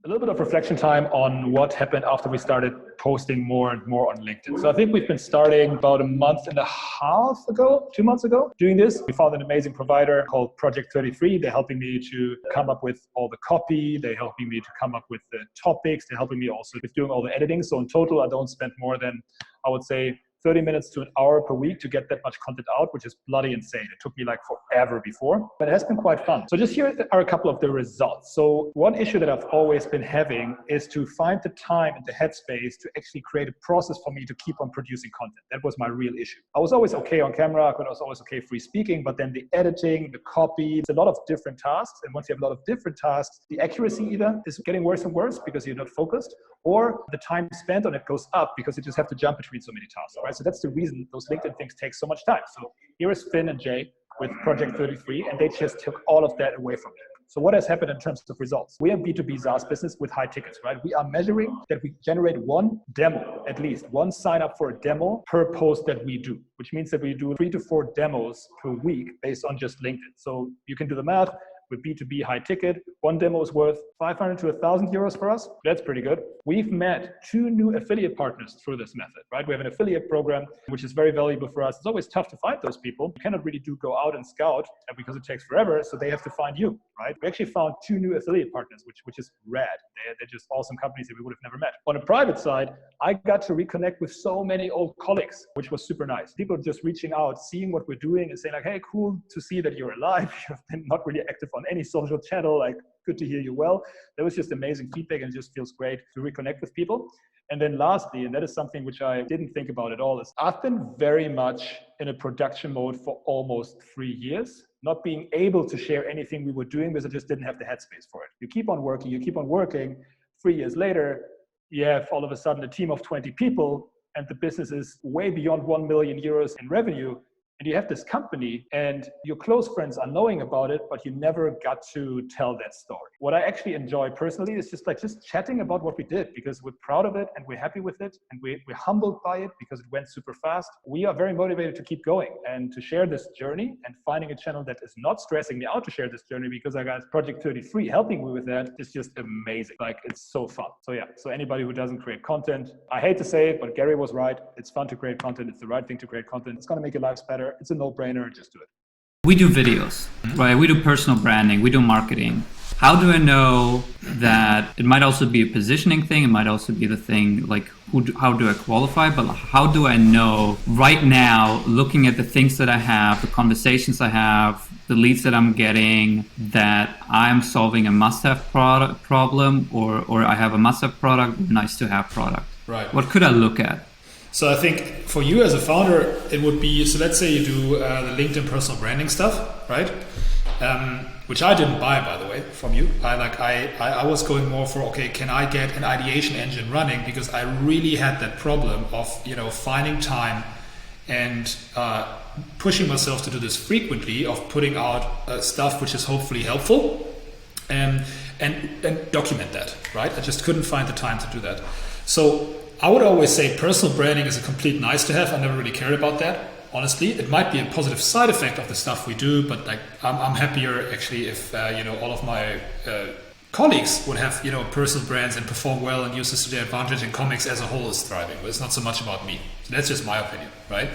A little bit of reflection time on what happened after we started posting more and more on LinkedIn. So I think we've been starting about a month and a half ago, 2 months ago, doing this. We found an amazing provider called Project 33. They're helping me to come up with all the copy. They're helping me to come up with the topics. They're helping me also with doing all the editing. So in total, I don't spend more than, I would say, 30 minutes to an hour per week to get that much content out, which is bloody insane. It took me like forever before, but it has been quite fun. So just here are a couple of the results. So one issue that I've always been having is to find the time and the headspace to actually create a process for me to keep on producing content. That was my real issue. I was always okay on camera, I was always okay free speaking, but then the editing, the copy, it's a lot of different tasks. And once you have a lot of different tasks, the accuracy either is getting worse and worse because you're not focused, or the time spent on it goes up because you just have to jump between so many tasks, right? So that's the reason those LinkedIn things take so much time. So here is Finn and Jay with Project 33, and they just took all of that away from me. So what has happened in terms of results? We are a B2B SaaS business with high tickets, right? We are measuring that we generate one demo, at least one sign up for a demo per post that we do, which means that we do 3 to 4 demos per week based on just LinkedIn. So you can do the math. With B2B high ticket, one demo is worth 500 to 1,000 euros for us. That's pretty good. We've met 2 new affiliate partners through this method, right? We have an affiliate program, which is very valuable for us. It's always tough to find those people. You cannot really go out and scout because it takes forever. So they have to find you, right? We actually found 2 new affiliate partners, which is rad. They're just awesome companies that we would have never met. On a private side, I got to reconnect with so many old colleagues, which was super nice. People just reaching out, seeing what we're doing and saying like, hey, cool to see that you're alive. You've been not really active on any social channel, like good to hear you well. That was just amazing feedback and it just feels great to reconnect with people. And then lastly, and that is something which I didn't think about at all, is I've been very much in a production mode for almost 3 years, not being able to share anything we were doing because I just didn't have the headspace for it. You keep on working. 3 years later, you have all of a sudden a team of 20 people and the business is way beyond 1 million euros in revenue. And you have this company and your close friends are knowing about it, but you never got to tell that story. What I actually enjoy personally is just chatting about what we did because we're proud of it and we're happy with it and we're humbled by it because it went super fast. We are very motivated to keep going and to share this journey, and finding a channel that is not stressing me out to share this journey because I got Project 33 helping me with that is just amazing. Like, it's so fun. So yeah, so anybody who doesn't create content, I hate to say it, but Gary was right. It's fun to create content. It's the right thing to create content. It's going to make your lives better. It's a no-brainer, just do it. We do videos, right? We do personal branding, we do marketing. How do I know that it might also be a positioning thing? It might also be the thing like, how do I qualify? But how do I know right now, looking at the things that I have, the conversations I have, the leads that I'm getting, that I'm solving a must-have product problem or I have a must-have product, nice to have product? Right. What could I look at? So I think for you as a founder, it would be, so let's say you do the LinkedIn personal branding stuff, right? Which I didn't buy, by the way, from you. I was going more for, okay, can I get an ideation engine running? Because I really had that problem of, finding time and pushing myself to do this frequently, of putting out stuff which is hopefully helpful and document that, right? I just couldn't find the time to do that. So I would always say personal branding is a complete nice to have. I never really cared about that. Honestly, it might be a positive side effect of the stuff we do, but I'm happier actually if all of my colleagues would have personal brands and perform well and use this to their advantage, and ComX as a whole is thriving. But it's not so much about me. So that's just my opinion, right?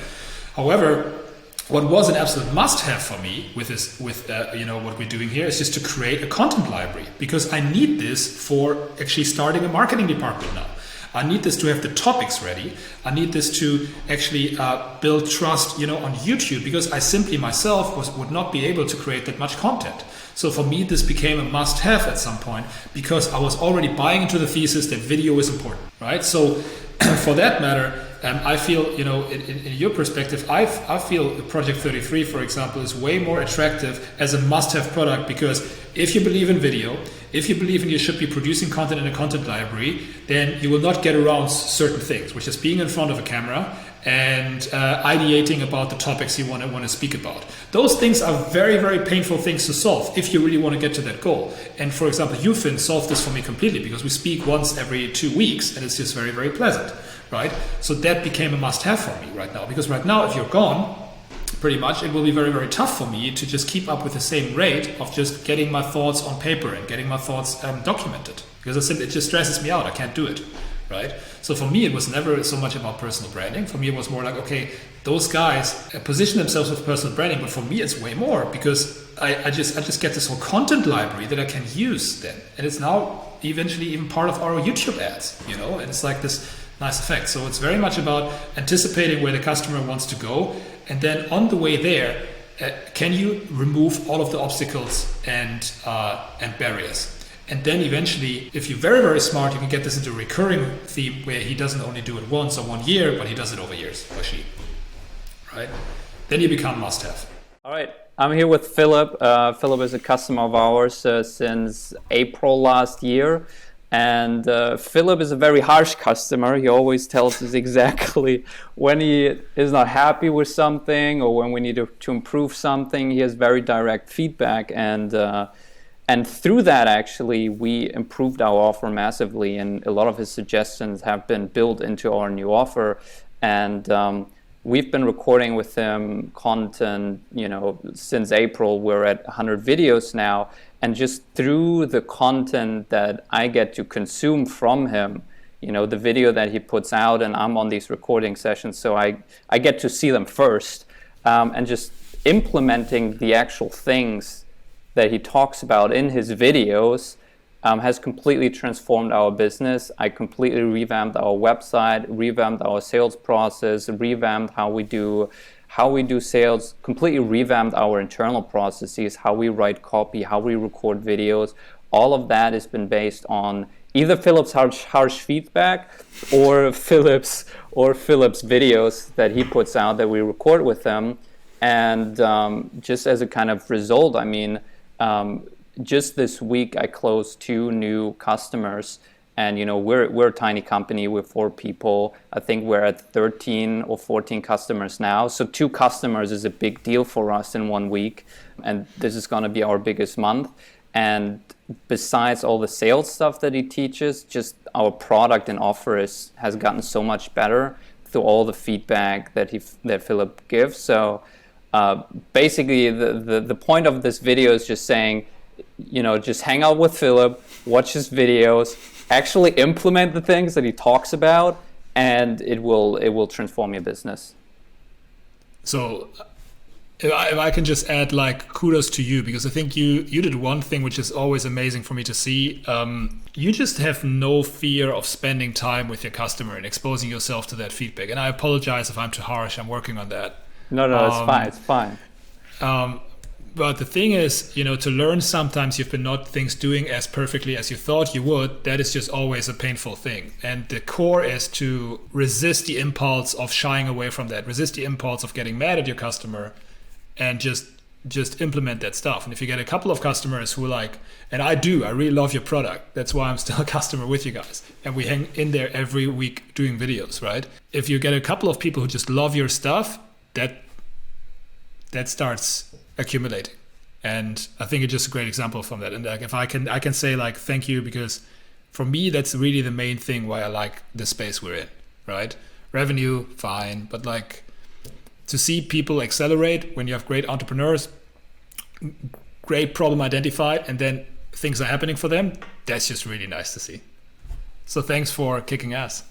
However, what was an absolute must-have for me with what we're doing here is just to create a content library, because I need this for actually starting a marketing department now. I need this to have the topics ready. I need this to actually build trust, on YouTube, because I simply myself would not be able to create that much content. So for me, this became a must-have at some point because I was already buying into the thesis that video is important, right? So for that matter, I feel, in your perspective, I feel Project 33, for example, is way more attractive as a must-have product, because if you believe in video, if you believe you should be producing content in a content library, then you will not get around certain things, which is being in front of a camera and ideating about the topics you want to speak about. Those things are very, very painful things to solve if you really want to get to that goal. And for example, you, Finn, solved this for me completely, because we speak once every 2 weeks and it's just very, very pleasant, right? So that became a must-have for me right now, because right now, if you're gone, pretty much, it will be very, very tough for me to just keep up with the same rate of just getting my thoughts on paper and getting my thoughts documented. Because it just stresses me out. I can't do it, right? So for me, it was never so much about personal branding. For me, it was more like, okay, those guys position themselves with personal branding, but for me, it's way more, because I just get this whole content library that I can use then. And it's now eventually even part of our YouTube ads, and it's like this nice effect. So it's very much about anticipating where the customer wants to go. And then on the way there, can you remove all of the obstacles and barriers? And then eventually, if you're very, very smart, you can get this into a recurring theme where he doesn't only do it once or 1 year, but he does it over years, or she, right? Then you become must-have. All right. I'm here with Philipp. Philipp is a customer of ours since April last year. And Philipp is a very harsh customer. He always tells us exactly when he is not happy with something or when we need to improve something. He has very direct feedback, and through that, actually, we improved our offer massively, and a lot of his suggestions have been built into our new offer. And we've been recording with him content, since April. We're at 100 videos now. And just through the content that I get to consume from him, the video that he puts out, and I'm on these recording sessions, so I get to see them first, and just implementing the actual things that he talks about in his videos has completely transformed our business. I completely revamped our website, revamped our sales process, revamped how we do sales, completely revamped our internal processes, how we write copy, how we record videos. All of that has been based on either Philipp's harsh feedback or Philipp's videos that he puts out that we record with him. And just as a kind of result, just this week I closed 2 new customers. And we're a tiny company. We're 4 people. I think we're at 13 or 14 customers now. So 2 customers is a big deal for us in 1 week. And this is going to be our biggest month. And besides all the sales stuff that he teaches, just our product and offer has gotten so much better through all the feedback that Philipp gives. So basically, the point of this video is just saying, just hang out with Philipp, watch his videos, actually implement the things that he talks about, and it will transform your business. So if I can just add, kudos to you, because I think you did one thing which is always amazing for me to see. You just have no fear of spending time with your customer and exposing yourself to that feedback. And I apologize if I'm too harsh. I'm working on that. No, it's fine. But the thing is, to learn sometimes you've been not things doing as perfectly as you thought you would. That is just always a painful thing. And the core is to resist the impulse of shying away from that, resist the impulse of getting mad at your customer, and just implement that stuff. And if you get a couple of customers who and I really love your product. That's why I'm still a customer with you guys. And we hang in there every week doing videos, right? If you get a couple of people who just love your stuff, that starts accumulating. And I think it's just a great example from that. And if I can say thank you, because for me that's really the main thing why I like the space we're in, right? Revenue, fine, but to see people accelerate when you have great entrepreneurs, great problem identified, and then things are happening for them, that's just really nice to see. So thanks for kicking ass.